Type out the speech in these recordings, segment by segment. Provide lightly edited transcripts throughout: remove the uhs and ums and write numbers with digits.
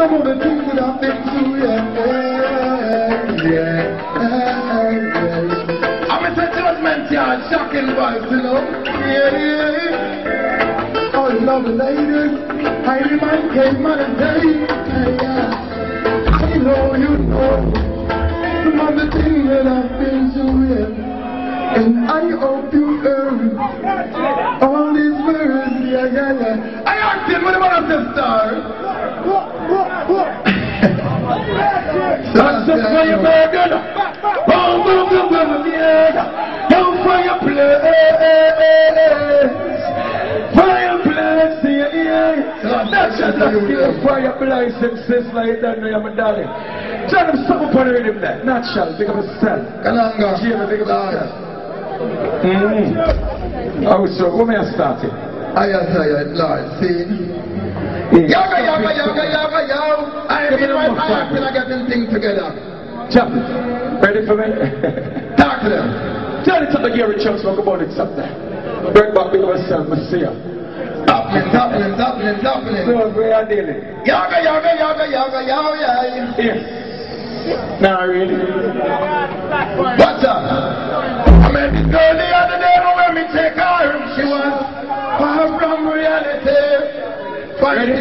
some of the things that I've been through, I'm a judgment yard, shocking vibes, you know. All love the ladies, I remind caveman and day. I know you know some of the things that I've been through, and I hope you earn all these words, I asked him what about the star. That's the fire burden. Boom, boom, boom, boom, yeah. Don't fireplace. Fireplace, yeah. That's just a fireplace and says like that, no, my darling. Tell them something for the rhythm there. Natural, think of yourself. Kananga. Jimmy, think of yourself. Oh, so, where may I start it? I tell you, Lord, see? Yaga, yaga, yaga, yaga, yaga. I feel like getting things together. Chaplain, ready for me? Talk to them. Tell it to the Gary Chunks, talk about it something. Bring back big of myself, Messiah. Toppling. So, where are they? Yaga, yaga, yaga, yaga, yaga, yes. Nah, really? What's up? I met this girl the other day when me take her. She was far from reality. Ready?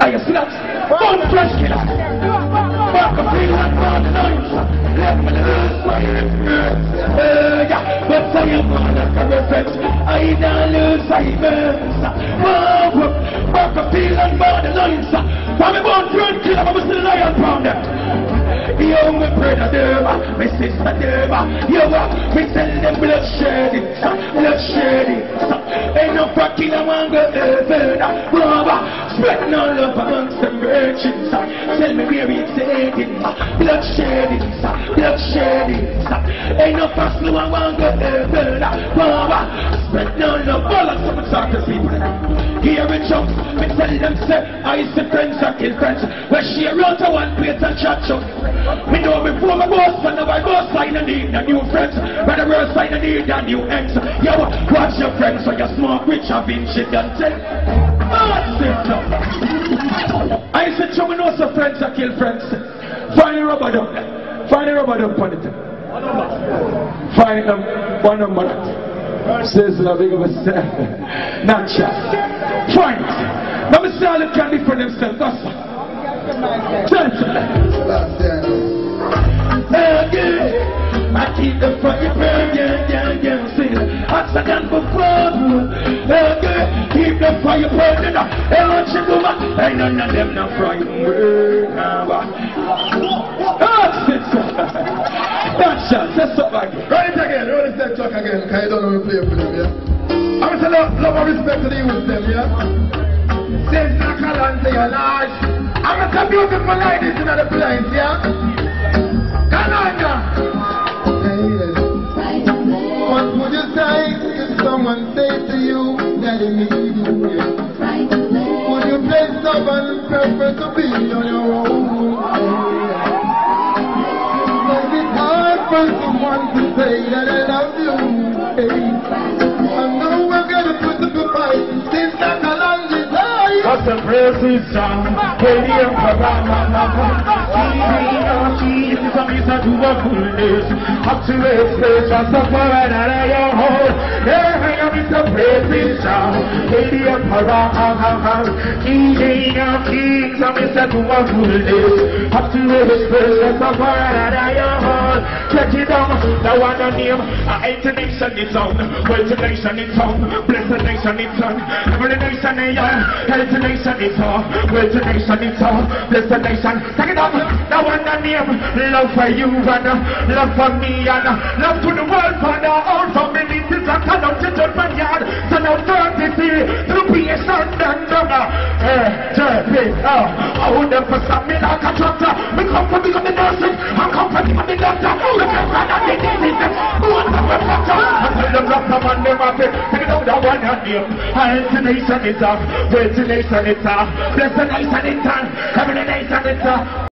Are you see that? One flesh killer. Walk a feel like born the night. Let me lose my experience. But say I'm on a reference. I don't lose sight. Walk a feel like born the night. I'm a born friend killer, I'm still a lion pounder. Yo, my brother Derma, my sister Derma. Yo, we sell them bloodshed. Ain't no fucking I want to go further. Spreading all love amongst them virgins. Tell me where it's heading. Bloodshed. Ain't no fucking I want to go further. Spreading all love. All of some talkers people. Here in chunks, we tell them say I see friends that kill friends. Where she wrote a one plate and chat chunk. Me know before my boss, but now my boss sign and need a new friends. But the world sign and need a new ex. Yo, watch your friends so you smoke rich and vinci and take. I said, show me know some friends that kill friends. Find a rubber duck. Find a rubber duck on it. Find them one number. Says the big of a not chat. Find it. Now me say all them can be for themselves. I keep the fire burning, sing hotter than before. Keep the fire burning. Hey, what you do, man? Hey, none of them not frightened. That's up again. Roll it again, roll it that truck again. I don't know to play for them, yeah. I'm saying love and respect to the youth them, yeah. Says Nakalan to your life. I'm a beautiful ladies in the place, yeah? Kalanga! What would you say if someone said to you that they need you? Would you play stubborn and prefer to be on your own? Is it hard for someone to say that I love you? I know we're gonna put up a fight since Nakalan is high. What's the praises song? Stadium to a fullness, up to a place, just a fire that I am home. Hey, I'm Mr. Praise Sound, Stadium King of Kings, I'm Mr. to a fullness, up to a place, just a fire that I am home. Check it out, the one on name, I ain't a nation it's on, well the nation it's on, bless the nation it's on, every nation it's on, health the nation it's on, well the nation it's on, bless the nation, take it up, the one on name, love for you and love for me and love to the world for the all communities and turn out to judgment yard, turn out 30 to be a son and I want them for some me like a tractor, me come from become the nursing, I come from become the doctor, me come from the disease, who want to be a doctor, until them love them and them have it, take it out the one on name, health the nation it's on, well the nation it's on, bless the nation it's on, every nation it's on.